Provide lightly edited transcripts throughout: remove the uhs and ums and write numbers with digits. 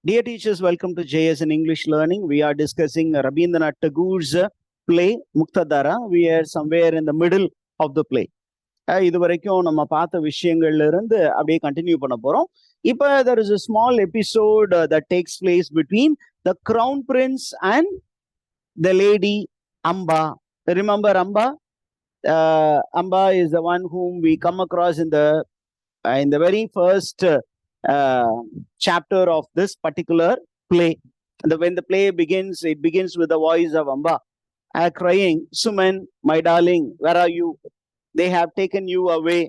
Dear teachers, welcome to JS in English Learning. We are discussing Rabindranath Tagore's play Muktadara. We are somewhere in the middle of the play. இது வரைக்கும் நம்ம பார்த்த விஷயங்கள்ல இருந்து அப்படியே continue பண்ண போறோம். இப்போ there is a small episode that takes place between the crown prince and the lady Amba. Remember Amba? Amba is the one whom we come across in the very first chapter of this particular play. When the play begins, it begins with the voice of Amba crying, "Suman, my darling, where are you? They have taken you away."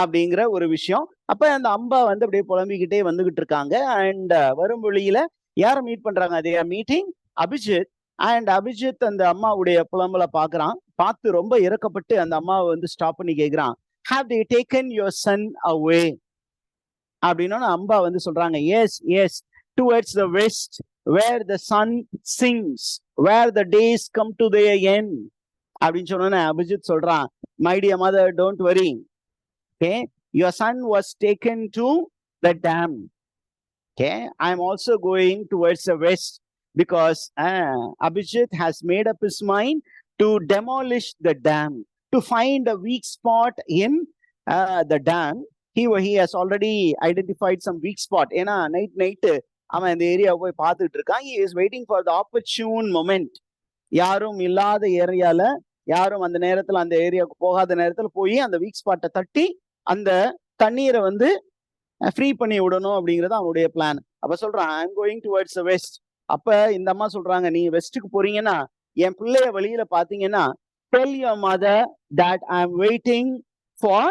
அப்படிங்கிற ஒரு விஷயம். அப்ப அந்த அம்பா வந்து அப்படியே புலம்பிக்கிட்டே வந்துகிட்டு இருக்காங்க. And வரும் வழியில யாரை மீட் பண்றாங்க? அதே மீட்டிங் அபிஜித். அண்ட் அபிஜித் அந்த அம்மாவுடைய புலம்பலை பாக்குறான். பார்த்து ரொம்ப இறக்கப்பட்டு அந்த அம்மாவை வந்து ஸ்டாப் பண்ணி கேட்கிறான், "Have they taken your son away?" அப்படின்னா அம்பா வந்து சொல்றாங்க, "Yes, yes, towards the west, where the sun sings, where the days come to their end." அப்படின்னு சொன்னோன்னே அபிஜித் சொல்றான், "My dear mother, don't worry. Okay, your son was taken to the dam. Okay, I'm also going towards the west because Abhijit has made up his mind to demolish the dam, to find a weak spot in the dam. He has already identified some weak spot. ஏன்னா night அவன் இந்த ஏரியாவை போய் பார்த்துட்டு இருக்கான். He is waiting for the opportune moment. யாரும் இல்லாத ஏரியால, யாரும் அந்த நேரத்துல அந்த ஏரியாவுக்கு போகாத நேரத்துல போய் அந்த வீக் ஸ்பாட்டை தட்டி அந்த தண்ணீரை வந்து ஃப்ரீ பண்ணி விடணும் அப்படிங்கிறது அவனுடைய பிளான். அப்ப சொல்றான், I am going towards the west. அப்ப இந்த அம்மா சொல்றாங்க, நீ வெஸ்ட்டுக்கு போறீங்கன்னா என் பிள்ளைய வழியில பாத்தீங்கன்னா, tell your mother that I am waiting for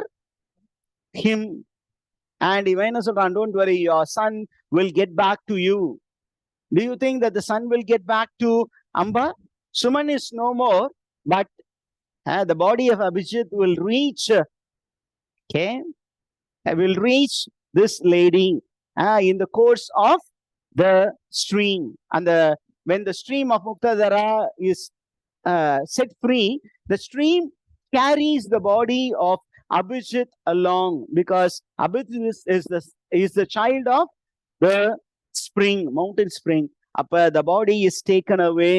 him. And இவன் என்ன சொல்றான், don't worry, your son will get back to you. Do you think that the son will get back to Amba? Suman is no more, but the body of Abhijit will reach, okay, will reach this lady in the course of the stream. And when the stream of Muktadara is set free, the stream carries the body of Abhijit along, because Abhijit is the child of the spring, mountain spring. Appa the body is taken away,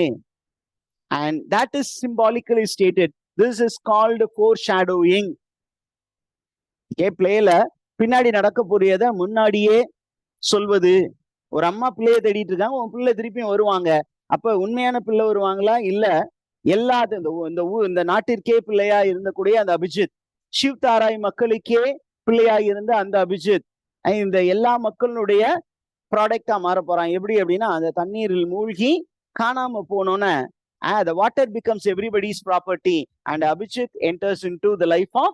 and that is symbolically stated. This is called foreshadowing. Okay, playல பின்னாடி நடக்க போறியத முன்னாடியே சொல்வது. ஒரு அம்மா பிள்ளைய தேடிட்டு இருக்காங்க, உன் பிள்ளை திருப்பியும் வருவாங்க. அப்ப உண்மையான பிள்ளை வருவாங்களா? இல்ல, இந்த நாட்டிற்கே பிள்ளையா இருந்தக்கூடிய அந்த அபிஜித், சிவ்தாராய் மக்களுக்கே பிள்ளையா இருந்த அந்த அபிஜித் இந்த எல்லா மக்களுடைய ப்ராடக்டா மாற போறான். எப்படி அப்படின்னா, அந்த தண்ணீரில் மூழ்கி காணாம போனோன்னு the water becomes everybody's property, and Abhijit enters into the life of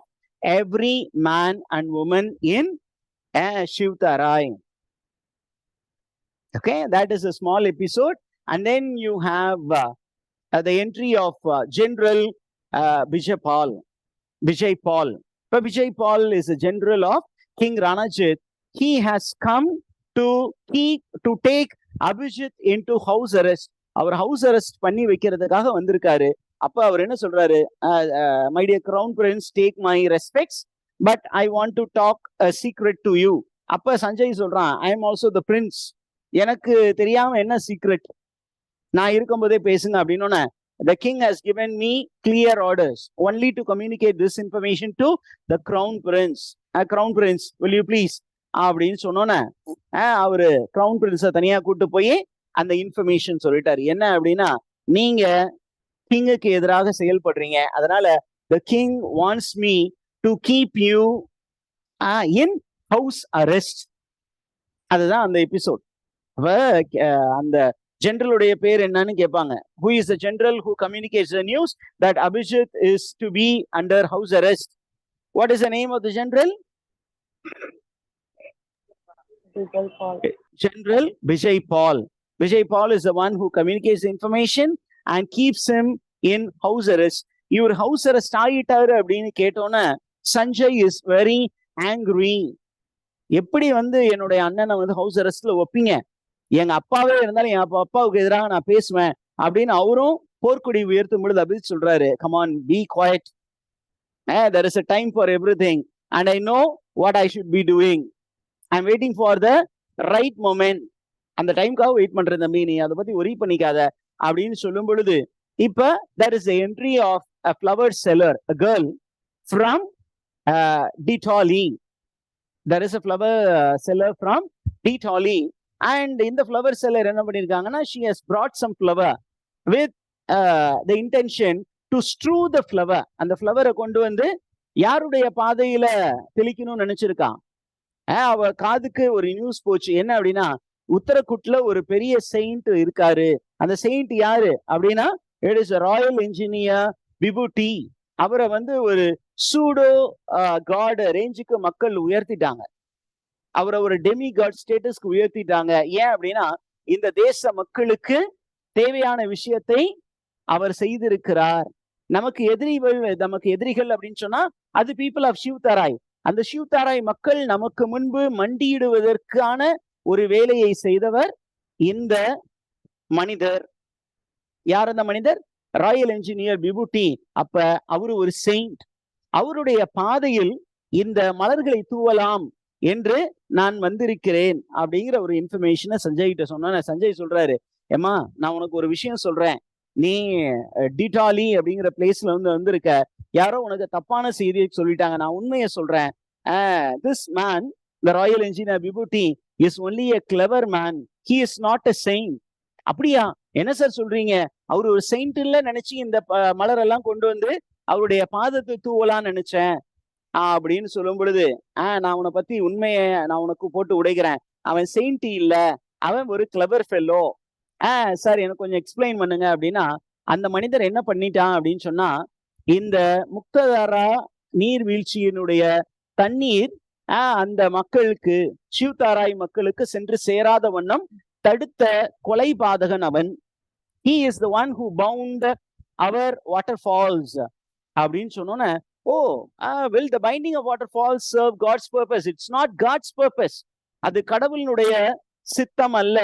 every man and woman in Shivtarai. Okay, that is a small episode. And then you have the entry of General Vijay Paul. But Vijay Paul is a general of King Ranajit. He has come to take Abhijit into house arrest. அவர் house arrest பண்ணி வைக்கிறதுக்காக வந்திருக்காரு. அப்ப அவர் என்ன சொல்றாரு, my dear crown prince, take my respects, but I want to talk a secret to you. அப்ப சஞ்சய் சொல்றான், I am also the prince, எனக்கு தெரியாம என்ன சீக்ரெட், நான் இருக்கும்போதே பேசுங்க அப்படின்னு. The king has given me clear orders only to communicate this information to the crown prince. Crown prince, will you please அப்படின்னு சொன்னோன்னே அவரு கிரவுன் பிரின்ஸை தனியா கூட்டு போய் அந்த இன்ஃபர்மேஷன் சொல்லிட்டாரு. என்ன அப்படின்னா, நீங்க கிங்குக்கு எதிராக செயல்படுறீங்க, அதனால the king wants me to keep you in house arrest. அதுதான் அந்த எபிசோட். அந்த ஜெனரலுடைய பேர் என்னன்னு கேட்பாங்க. Who is the general who communicates the news that Abhijit is to be under house arrest? What is the name of the general? General Vijay Paul. Vijay Paul is the one who communicates the information and keeps him in house arrest. இவர் house arrest ஆகிட்டாரு அப்படின்னு கேட்டோன்னே Sanjay is very angry. எப்படி வந்து என்னுடைய அண்ணனை வந்து house அரெஸ்ட்ல வைப்பீங்க? எங்க அப்பாவே இருந்தாலும் என் அப்பாவுக்கு எதிராக நான் பேசுவேன் அப்படின்னு அவரும் போர்க்குடி உயர்த்தும் பொழுது அபிஜித் சொல்றாரு, come on, be quiet. There is a time for everything, and I know what I should be doing. I'm waiting for the right moment. அந்த டைம்காக வெயிட் பண்ற தம்பி, நீ அதை பத்தி ஒரி பண்ணிக்காத அப்படின்னு சொல்லும் பொழுது, இப்ப there is the entry of a flower seller, a girl from Ditoli. There is a flower seller from Ditoli, and in the flower seller என்ன பண்ணிருக்காங்கன்னா, she has brought some flower with the intention to strew the flower. அந்த ஃப்ளவரை கொண்டு வந்து யாருடைய பாதையில தெளிக்கணும்னு நினைச்சிருக்கான். அவ காதுக்கு ஒரு news போச்சு, என்ன அப்படின்னா, உத்தரகுட்ல ஒரு பெரிய செயின்ட் இருக்காரு. அந்த செயின்ட் யாரு அப்படின்னா, இட் இஸ் ராயல் என்ஜினியர் விபூட்டி. அவரை வந்து ஒரு சூடோ காட் ரேஞ்சுக்கு மக்கள் உயர்த்திட்டாங்க. அவரை ஒரு டெமி காட் ஸ்டேட்டஸ்க்கு உயர்த்திட்டாங்க. ஏன் அப்படின்னா, இந்த தேச மக்களுக்கு தேவையான விஷயத்தை அவர் செய்திருக்கிறார். நமக்கு எதிரிகள் அப்படின்னு சொன்னா அது பீப்புள் ஆஃப் சிவ்தாராய். அந்த சிவ்தாராய் மக்கள் நமக்கு முன்பு மண்டியிடுவதற்கான ஒரு வேலையை செய்தவர் இந்த மனிதர். யார் அந்த மனிதர்? Royal engineer Vibhuti. அப்ப அவரு ஒரு செயின்ட். அவருடைய பாதையில் இந்த மலர்களை தூவலாம் என்று நான் வந்திருக்கிறேன் அப்படிங்கிற ஒரு இன்ஃபர்மேஷனை சஞ்சய் கிட்ட சொன்ன. சஞ்சய் சொல்றாரு, ஏமா நான் உனக்கு ஒரு விஷயம் சொல்றேன், நீ டிடாலி அப்படிங்கிற பிளேஸ்ல வந்திருக்க, யாரோ உனக்கு தப்பான செய்தியை சொல்லிட்டாங்க, நான் உண்மையை சொல்றேன். This man, the royal engineer Vibhuti, is only a clever man, he is not a saint. அப்படியா, என்ன சார் சொல்றீங்க? அவரு ஒரு செயின்ட் இல்ல நினைச்சு இந்த மலரெல்லாம் கொண்டு வந்து அவருடைய பாதத்தை தூவலான்னு நினைச்சேன் அப்படின்னு சொல்லும் பொழுது, நான் உன்னை பத்தி உண்மையை நான் உனக்கு போட்டு உடைக்கிறேன். அவன் செயின்ட் இல்ல, அவன் ஒரு கிளவர் ஃபெல்லோ. சார் எனக்கு கொஞ்சம் எக்ஸ்பிளைன் பண்ணுங்க அப்படின்னா, அந்த மனிதர் என்ன பண்ணிட்டான் அப்படின்னு சொன்னா, இந்த முக்ததாரா நீர்வீழ்ச்சியினுடைய தண்ணீர் அந்த மக்களுக்கு, சிவ்தாராய் மக்களுக்கு சென்று சேராத வண்ணம் தடுத்த கொலை பாதகன் அவன். He is the one who bound our waterfalls அப்படின்னு சொன்னோன்னே, will the binding of waterfalls serve God's purpose? It's not God's purpose. அது கடவுளினுடைய சித்தம் அல்ல,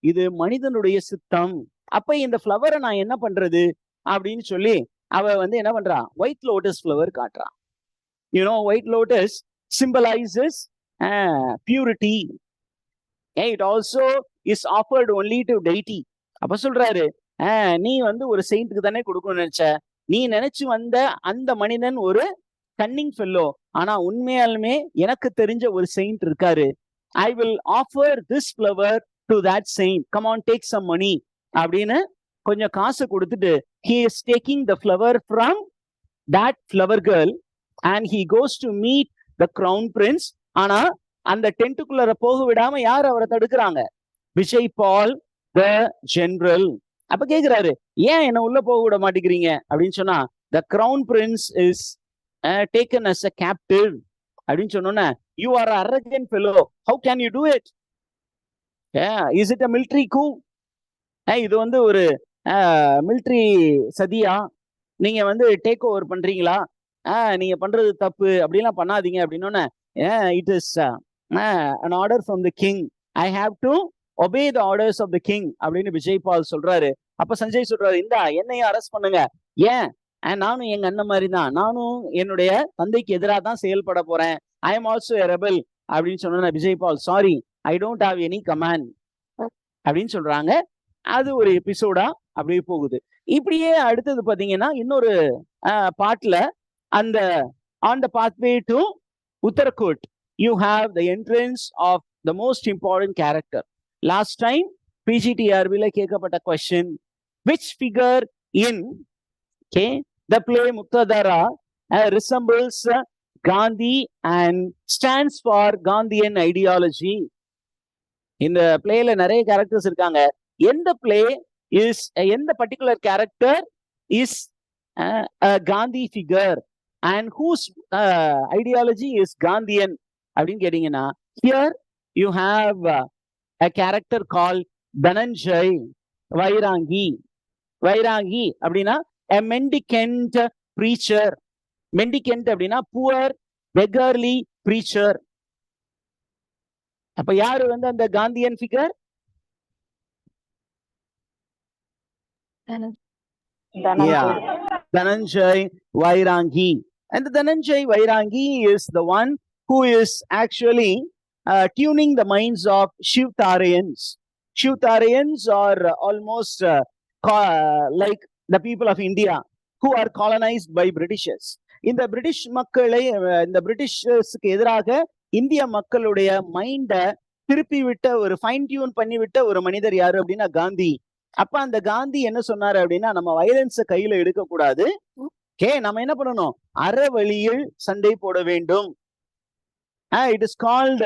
இது மனிதனுடைய சித்தம். அப்ப இந்த ஃப்ளவரை நான் என்ன பண்றது அப்படின்னு சொல்லி அவ வந்து என்ன பண்றா, ஒயிட் லோட்டஸ் ஃப்ளவர் காட்டுறான். White lotus symbolizes purity. It also is offered only to deity. அப்ப சொல்றாரு, நீ வந்து ஒரு செயின்ட்டுக்கு தானே கொடுக்கணும்னு நினைச்ச, நீ நினைச்சு வந்த அந்த மனிதன் ஒரு கன்னிங் ஃபெல்லோ, ஆனா உண்மையாலுமே எனக்கு தெரிஞ்ச ஒரு செயின்ட் இருக்காரு. I will offer this flower to that saint. Come on, take some money அப்படின்னு கொஞ்சம் காசு கொடுத்துட்டு, he is taking the flower from that flower girl and he goes to meet the crown prince. ஆனா அந்த டென்ட்டுக்குள்ள போக விடாம யார் அவரை தடுக்கிறாங்க? விஜய் பால் த ஜெனரல். அப்ப கேக்குறாரு, ஏன் என்ன உள்ள போக விட மாட்டேங்கிறீங்க அப்படின்னு சொன்னா, the crown prince is taken as a captive அப்படின்னு சொன்னோன்னே, you are an arrogant fellow, how can you do it? Is it a military coup? இது வந்து ஒரு மிலிட்ரி சதியா? நீங்க வந்து டேக் ஓவர் பண்றீங்களா? நீங்க பண்றது தப்பு, அப்படிலாம் பண்ணாதீங்க அப்படின்னோன்னே, it is an order from the king, I have to obey the orders of the king அப்படின்னு விஜய் பால் சொல்றாரு. அப்ப சஞ்சய் சொல்றாரு, இந்தா என்னையும் அரெஸ்ட் பண்ணுங்க. ஏன்? நானும் எங்க அண்ணன் மாதிரி தான், நானும் என்னுடைய தந்தைக்கு எதிராக தான் செயல்பட போறேன். I am also a rebel அப்படின்னு சொன்ன Vijay Pal, sorry I don't have any command அப்படின்னு சொல்றாங்க. அது ஒரு எபிசோடா அப்படியே போகுது. இப்படியே அடுத்தது பாத்தீங்கன்னா, இன்னொரு பாட்டுல அந்த on the pathway to Uttarakut you have the entrance of the most important character. Last time பிஜிடிஆர்பில கேட்கப்பட்ட question, which figure in the play Muktadara resembles Gandhi and stands for Gandhian ideology? இந்த பிளேல நிறைய கேரக்டர்ஸ் இருக்காங்க. எந்த பிளே இஸ், எந்த particular character is Gandhi figure and whose ideology is Gandhian அப்படின்னு கேட்டீங்கன்னா, here you have a character called Dhananjay Vairangi. Vairangi அப்படின்னா a mendicant preacher. Mendicant அப்படின்னா poor beggarly preacher. அப்ப யாரு வந்து அந்த Gandhian figure? Dhananjay Vairangi. And the Dhananjay Vairangi is the one who is actually tuning the minds of Shivtarayans. Shivtarians are almost like the people of India who are colonized by Britishers. இந்த British மக்களை இந்த பிரிட்டிஷர்ஸ்க்கு எதிராக இந்திய மக்களுடைய மைண்ட திருப்பி விட்ட ஒரு ஃபைன் டியூன் பண்ணி விட்ட ஒரு மனிதர் யாரு அப்படின்னா காந்தி. அப்ப அந்த காந்தி என்ன சொன்னாரு அப்படின்னா, நம்ம வயலன்ஸ கையில எடுக்க கூடாது, நம்ம என்ன பண்ணணும், அற வழியில் சண்டை போட வேண்டும். It is called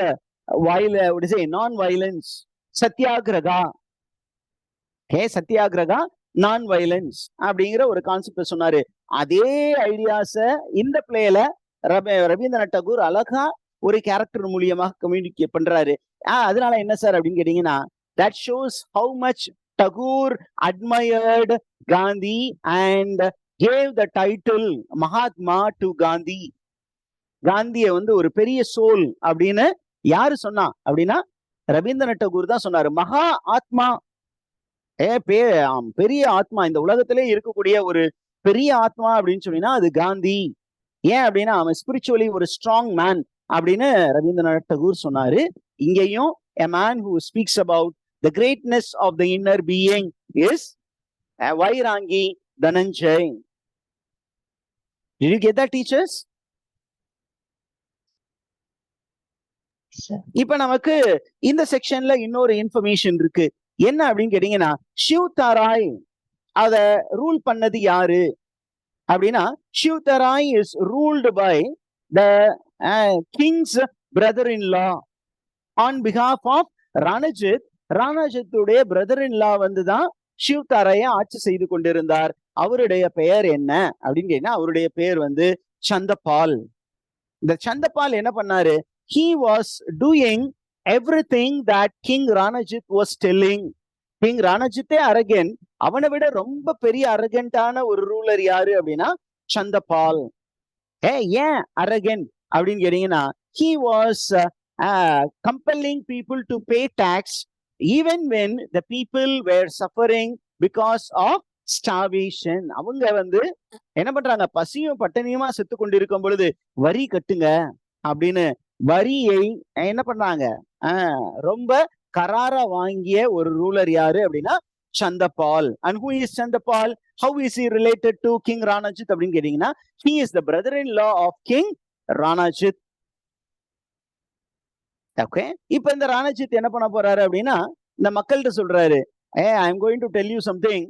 non violence satyagraha. Satyagraha non violence அப்படிங்கிற ஒரு கான்செப்ட் சொன்னாரு. அதே ஐடியாஸ இந்த பிளேல ரவீந்திரநாத் டகூர் அழகா ஒரு கேரக்டர் மூலியமாக கம்யூனிகேட் பண்றாரு. அதனால என்ன சார் அப்படின்னு கேட்டீங்கன்னா, that shows how much Tagore admired Gandhi and gave the title Mahatma to Gandhi. காந்திய வந்து ஒரு பெரிய சோல் அப்படின்னு யாரு சொன்னா அப்படின்னா ரவீந்திரநாத் டகூர் தான் சொன்னாரு. மகா ஆத்மா, பெரிய ஆத்மா, இந்த உலகத்திலே இருக்கக்கூடிய ஒரு பெரிய ஆத்மா அப்படின்னு சொன்னீங்கன்னா அது காந்தி. ஏன் அப்படின்னா அவன் ஸ்பிரிச்சுவலி ஒரு ஸ்ட்ராங் மேன் அப்படின்னு ரவீந்திரநாத் டகூர் சொன்னாரு. இங்கேயும் a man who speaks about the greatness of the inner being is Vairangi Dhananjay. Did you get that, teachers? இப்ப நமக்கு இந்த செக்ஷன்ல இன்னொரு இன்ஃபர்மேஷன் இருக்கு. என்ன அப்படின்னு கேட்டீங்கன்னா, ஷிவ்தாராய் அத ரூல் பண்ணது யாரு அப்படின்னா, Shivtarai is ruled by the king's brother in law on behalf of Ranajit. ராணாஜித்துடைய பிரதர் இன் லா வந்துதான் ஷிவ்தாராயை ஆட்சி செய்து கொண்டிருந்தார். அவருடைய பெயர் என்ன அப்படின்னு கேட்டீங்கன்னா, அவருடைய பெயர் வந்து சந்தபால். இந்த சந்தபால் என்ன பண்ணாரு, he was doing everything that King Ranajit was telling. King Ranajit Arakan, அவனை விட ரொம்ப பெரிய அரகண்டான ஒரு ரூலர் யாரு அப்படின்னா சந்தபால். ஏன் அரகன் அப்படின்னு கேட்டீங்கன்னா, he was compelling people to pay tax even when the people were suffering because of starvation. அவங்க வந்து என்ன பண்றாங்க, பசியும் பட்டனியுமா செத்து கொண்டிருக்கும் பொழுது வரி கட்டுங்க அப்படின்னு வரியை என்ன பண்ணாங்க, ரொம்ப கராரா வாங்கிய ஒரு ரூலர் யாரு அப்படின்னா சந்தபால். And who is Chandapal? How is he related to King Ranajit அப்படின்னு கேட்டீங்கன்னா, he is the brother-in-law of King Ranajit. Okay, இப்ப இந்த ராணாஜித் என்ன பண்ண போறாரு அப்படின்னா, இந்த மக்கள்கிட்ட சொல்றாரு, I am going to tell you something.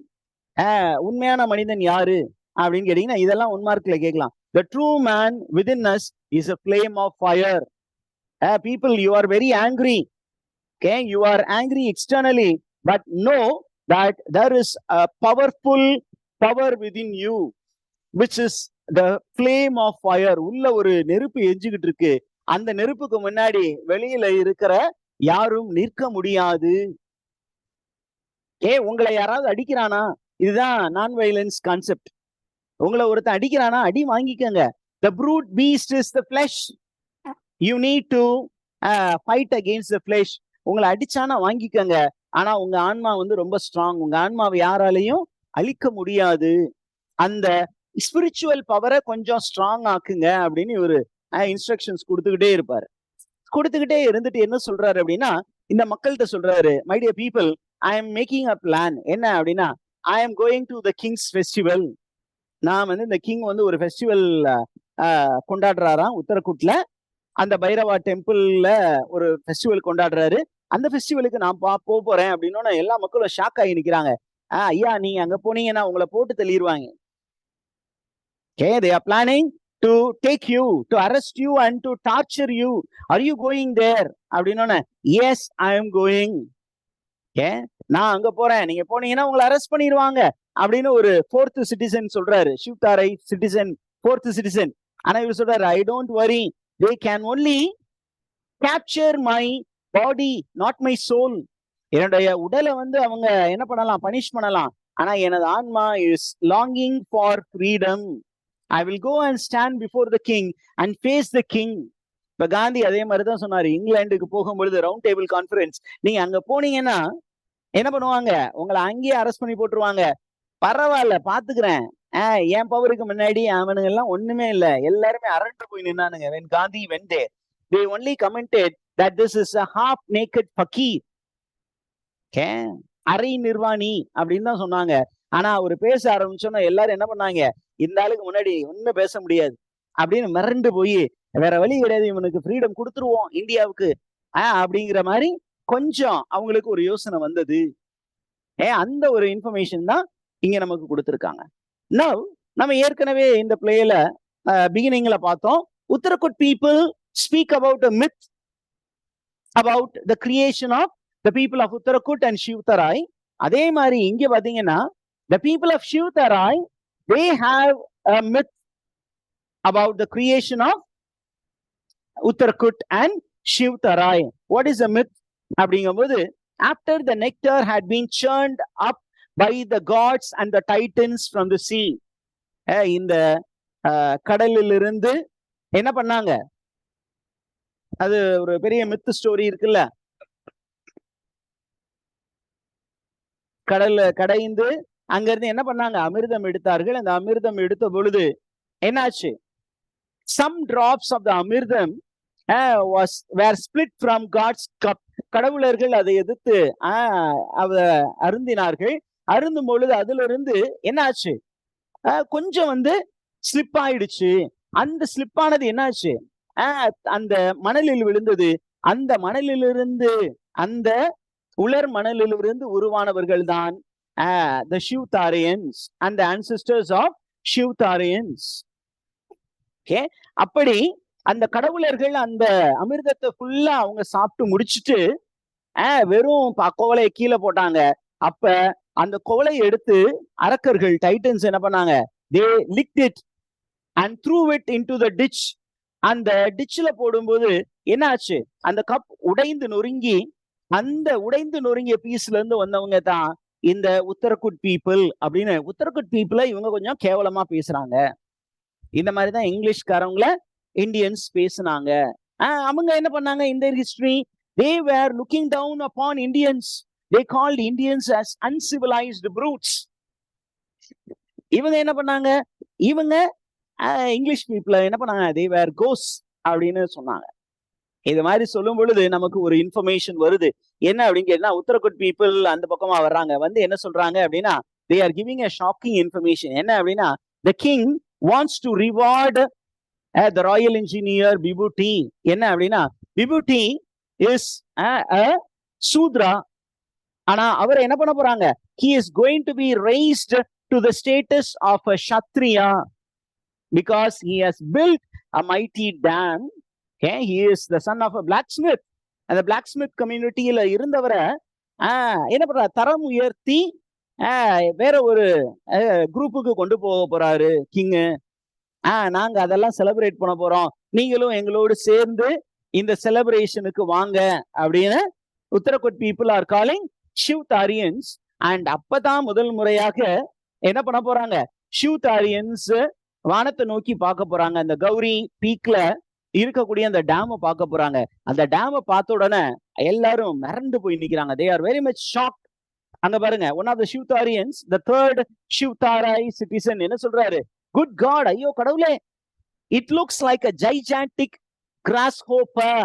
உண்மையான மனிதன் யாரு அப்படின்னு கேட்டீங்கன்னா, இதெல்லாம் உன்மார்க்ல கேட்கலாம். The true man within us is a flame of fire. People, you are very angry. Okay, you are angry externally, but know that there is a powerful power within you, which is the flame of fire. உள்ள ஒரு நெருப்பு எரிஞ்சுக்கிட்டு இருக்கு. அந்த நெருப்புக்கு முன்னாடி வெளியில இருக்கிற யாரும் நிற்க முடியாது. உங்களை யாராவது அடிக்கிறானா, இதுதான் நான் வயலன்ஸ் கான்செப்ட். உங்களை ஒருத்தன் அடிக்கிறானா, அடி வாங்கிக்கங்க. The brute beast is the flesh. You need to fight against the flesh. உங்களை அடிச்சானா வாங்கிக்கங்க. ஆனா உங்க ஆன்மா வந்து ரொம்ப ஸ்ட்ராங். உங்க ஆன்மாவை யாராலையும் அழிக்க முடியாது. அந்த ஸ்பிரிச்சுவல் பவரை கொஞ்சம் ஸ்ட்ராங் ஆக்குங்க அப்படின்னு ஒரு இன்ஸ்ட்ரக்ஷன்ஸ் கொடுத்துக்கிட்டே இருப்பாரு. கொடுத்துக்கிட்டே இருந்துட்டு என்ன சொல்றாரு அப்படின்னா, இந்த மக்கள்கிட்ட சொல்றாரு, my dear people, I am making a plan. என்ன அப்படின்னா, I am going to the Kings festival. நான் வந்து இந்த கிங் வந்து ஒரு ஃபெஸ்டிவல் கொண்டாடுறாராம் உத்தரகுட்ல. அந்த பைரவா டெம்பிள்ல ஒரு ஃபெஸ்டிவல் கொண்டாடுறாரு. அந்த ஃபெஸ்டிவலுக்கு நான் போறேன் அப்படின்னு எல்லா மக்களும் ஷாக் ஆகி நிக்கிறாங்க. ஐயா, நீங்க அங்க போனீங்கன்னா உங்களை போட்டு தள்ளிடுவாங்க. Okay, they are planning to take you, to arrest you and to torture you. Are you going there அப்படினோனே, yes I am going. Okay, நான் அங்க போறேன், நீங்க போனீங்கன்னா உங்களை அரெஸ்ட் பண்ணிடுவாங்க அப்படின்னு ஒரு ஃபோர்த் சிட்டிசன் சொல்றாரு. ஷிவ்தாரை சிட்டிசன், ஃபோர்த் சிட்டிசன். ஆனா இவர் சொல்றாரு, I don't worry, they can only capture my body, not my soul. என்னுடைய உடலை வந்து அவங்க என்ன பண்ணலாம், பனிஷ் பண்ணலாம். ஆனா எனது ஆன்மா is longing for freedom. I will go and stand before the king and face the king. இப்ப காந்தி அதே மாதிரிதான் சொன்னாரு. இங்கிலாந்துக்கு போகும்பொழுது ரவுண்ட் டேபிள் கான்ஃபரன்ஸ், நீங்க அங்க போனீங்கன்னா என்ன பண்ணுவாங்க, உங்களை அங்கேயே அரெஸ்ட் பண்ணி போட்டுருவாங்க. பரவாயில்ல, பாத்துக்கிறேன். என் பவருக்கு முன்னாடி அவனுங்க எல்லாம் ஒண்ணுமே இல்ல, எல்லாருமே அரண்டு போய் நின்னானுங்க. when Gandhi went there, they only commented that this is a half naked fakir. அரை நிர்வாணி அப்படின்னு தான் சொன்னாங்க. ஆனா அவர் பேச ஆரம்பிச்சோன்னா எல்லாரும் என்ன பண்ணாங்க, இந்த ஆளுக்கு முன்னாடி ஒண்ணும் பேச முடியாது அப்படின்னு மிரண்டு போய் வேற வழி கிடையாது, இவனுக்கு ஃப்ரீடம் கொடுத்துருவோம் இந்தியாவுக்கு அப்படிங்கிற மாதிரி கொஞ்சம் அவங்களுக்கு ஒரு யோசனை வந்தது. அந்த ஒரு இன்ஃபர்மேஷன் தான் இங்க நமக்கு கொடுத்துருக்காங்க. நவ் நம்ம ஏற்கனவே இந்த பிளேல பிகினிங்ல பார்த்தோம், Uttarakut people speak about a myth about the creation of the people of Uttarakut and Shivtarai. அதே மாதிரி இங்க பாத்தீங்கன்னா the people of Shivtarai, they have a myth about the creation of Uttarakut and Shivtarai. What is a myth? அப்படிங்கும்போது after the nectar had been churned up by the gods and the titans from the sea, இந்த கடலிலிருந்து என்ன பண்ணாங்க, அது ஒரு பெரிய myth story இருக்குல்ல, கடல்ல கடைந்து அங்க இருந்து என்ன பண்ணாங்க, அமிர்தம் எடுத்தார்கள். அந்த அமிர்தம் எடுத்த பொழுது என்னாச்சு, some drops of the அமிர்தம் were split from God's cup. கடவுளர்கள் அதை எதிர்த்து அத அருந்தினார்கள். அருந்தும் பொழுது அதுல இருந்து என்னாச்சு, கொஞ்சம் ஸ்லிப் ஆயிடுச்சு. அந்த ஸ்லிப் ஆனது என்னாச்சு, அந்த மணலில் விழுந்தது. அந்த மணலிலிருந்து, அந்த உலர் மணலிலிருந்து உருவானவர்கள் தான் the Shivtarians and the ancestors of Shivtarians. Okay, அப்படி அந்த கடவுளர்கள் அந்த அமிர்தத்தை ஃபுல்லா அவங்க சாப்பிட்டு முடிச்சுட்டு வெறும் கோவலையை கீழே போட்டாங்க. அப்ப அந்த கோவலையை எடுத்து அரக்கர்கள் டைட்டன்ஸ் என்ன பண்ணாங்க, they licked it and threw it into the ditch. அந்த டிச்ல போடும்போது என்ன ஆச்சு, அந்த கப் உடைந்து நொறுங்கி, அந்த உடைந்து நொறுங்கிய பீஸ்ல இருந்து வந்தவங்க தான் இந்த உத்தரகுட் பீப்புள் அப்படின்னு. உத்தரகுட் பீப்புளை இவங்க கொஞ்சம் கேவலமா பேசுறாங்க. இந்த மாதிரிதான் இங்கிலீஷ்காரவங்கள இந்தியன்ஸ் பேசுனாங்க. அவங்க என்ன பண்ணாங்க, இந்த history they were looking down upon Indians. They called Indians as uncivilized brutes. இவங்க என்ன பண்ணாங்க, இவங்க இங்கிலீஷ் பீப்புள என்ன பண்ணாங்க, they were ghosts அப்படின்னு சொன்னாங்க. இது மாதிரி சொல்லும் பொழுது நமக்கு ஒரு இன்ஃபர்மேஷன் வருது. என்ன அப்படின்னு கேட்டா, உத்தரகுட் பீப்புள் அந்த பக்கமா வர்றாங்க, என்ன சொல்றாங்க அப்படின்னா, they are giving a shocking information. என்ன அப்படின்னா, the king wants to reward the royal engineer Bibhuti. என்ன அப்படின்னா, Bibhuti is a Sudra. ஆனா அவர் என்ன பண்ண போறாங்க, he is going to be raised to the status of a Kshatriya because he has built a mighty dam. Okay, he is the son of a blacksmith. அந்த blacksmith கம்யூனிட்டியில இருந்தவரை என்ன பண்ற, தரம் உயர்த்தி வேற ஒரு குரூப்புக்கு கொண்டு போக போறாரு கிங்கு. நாங்க அதெல்லாம் செலிப்ரேட் பண்ண போறோம், நீங்களும் எங்களோடு சேர்ந்து இந்த செலிப்ரேஷனுக்கு வாங்க அப்படின்னு Uttarakut people are calling Shivtarians. And அப்பதான் முதல் முறையாக என்ன பண்ண போறாங்க, Shivtarians வானத்தை நோக்கி பார்க்க போறாங்க. அந்த கௌரி பீக்ல இருக்கக்கூடிய அந்த டேமை பார்க்க போறாங்க. அந்த டேமை பார்த்த உடனே எல்லாரும் மிரண்டு போய் நிக்கிறாங்க. they are very much shocked. அங்க பாருங்க, one of the Shivtarians, the third Shivtarai citizen என்ன சொல்றாரு, good God, ஐயோ கடவுளே, it looks like a gigantic grasshopper.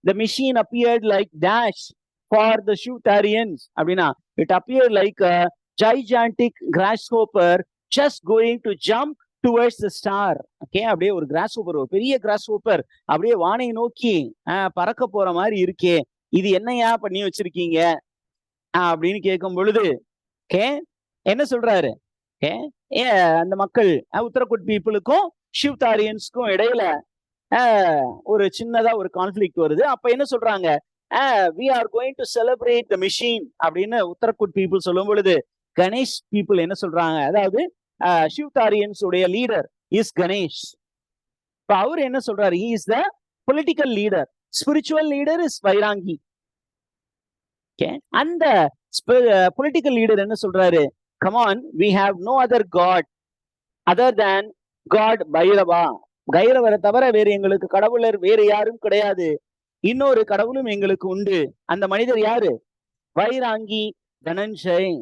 The machine appeared like dash for the Shivtarians. அப்படின்னா, it appeared like a gigantic grasshopper just going to jump towards the star. Okay, அப்படியே ஒரு கிராஸ்ஹோப்பர், ஒரு பெரிய கிராஸ்ஹோப்பர் அப்படியே வானை நோக்கி பறக்க போற மாதிரி இருக்கே, இது என்னையா பண்ணி வச்சிருக்கீங்க அப்படின்னு கேட்கும் பொழுது என்ன சொல்றாரு, அந்த மக்கள் உத்தரகுட் பீப்புளுக்கும் Shivtariansக்கும் இடையில ஒரு சின்னதா ஒரு கான்ஃபிளிக்ட் வருது. அப்ப என்ன சொல்றாங்க, we are going to celebrate the machine அப்படின்னு உத்தரகுட் பீப்புள் சொல்லும் பொழுது, கணேஷ் பீப்புள் என்ன சொல்றாங்க, அதாவது Shivtarians உடைய லீடர் இஸ் கணேஷ். இப்ப அவர் என்ன சொல்றாரு, he is the political leader, spiritual leader is வைராங்கி. அந்த பொலிட்டிக்கல் லீடர் என்ன சொல்றாரு, come on, we have no other god other than God Bairavaa. பைரவரை தவிர வேறு எங்களுக்கு கடவுளர் வேறு யாரும் கிடையாது, இன்னொரு கடவுளும் எங்களுக்கு உண்டு. அந்த மனிதர் யாரு, வைராங்கி தனஞ்சய்.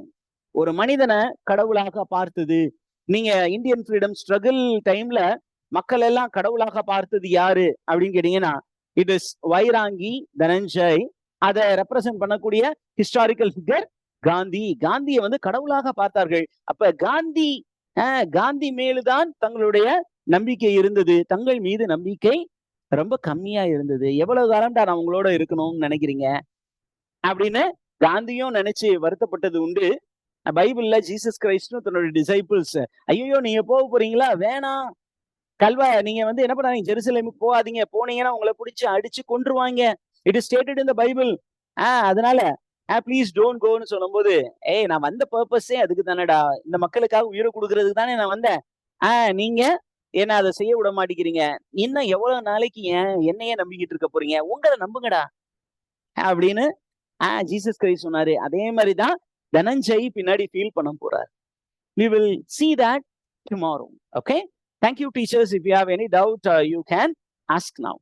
ஒரு மனிதனை கடவுளாக பார்த்தது. நீங்க இந்தியன் ஃப்ரீடம் ஸ்ட்ரகிள் டைம்ல மக்கள் எல்லாம் கடவுளாக பார்த்தது யாரு அப்படின்னு கேட்டீங்கன்னா, இட் இஸ் வைராங்கி தனஞ்சய். அதை ரெப்ரசென்ட் பண்ணக்கூடிய ஹிஸ்டாரிக்கல் ஃபிகர் காந்தியை வந்து கடவுளாக பார்த்தார்கள். அப்ப காந்தி மேலுதான் தங்களுடைய நம்பிக்கை இருந்தது. தங்கள் மீது நம்பிக்கை ரொம்ப கம்மியா இருந்தது. எவ்வளவு காலம்டா நான் உங்களோட இருக்கணும்னு நினைக்கிறீங்க அப்படின்னு காந்தியும் நினைச்சு வருத்தப்பட்டது உண்டு. பைபிள்ல ஜீசஸ் கிரைஸ்டும் தன்னோட டிசைபிள்ஸ், ஐயோ நீங்க போக போறீங்களா, வேணாம், நீங்க வந்து என்ன பண்ணாதீங்க, ஜெருசலேமுக்கு போகாதீங்க, போனீங்கன்னா உங்களை பிடிச்சு அடிச்சு கொன்றுவாங்க, it is stated in the Bible, அதனால ப்ளீஸ் டோன்ட் கோன்னு சொல்லும்போது, ஏய் நான் வந்த பர்பஸே அதுக்கு தானடா, இந்த மக்களுக்காக உயிரை கொடுக்கறதுக்கு தானே நான் வந்தேன், நீங்க என்ன அதை செய்ய விட மாட்டேங்கிறீங்க, இன்னும் எவ்வளவு நாளைக்கு என்னையே நம்பிக்கிட்டு இருக்க போறீங்க, உங்களை நம்புங்கடா அப்படின்னு ஜீசஸ் கிரைஸ்ட் சொன்னாரு. அதே மாதிரிதான் தனஞ்சய் பின்னாடி ஃபீல் பண்ண போறார். We will see that tomorrow. Okay. Thank you, teachers. If you have any doubt, you can ask now.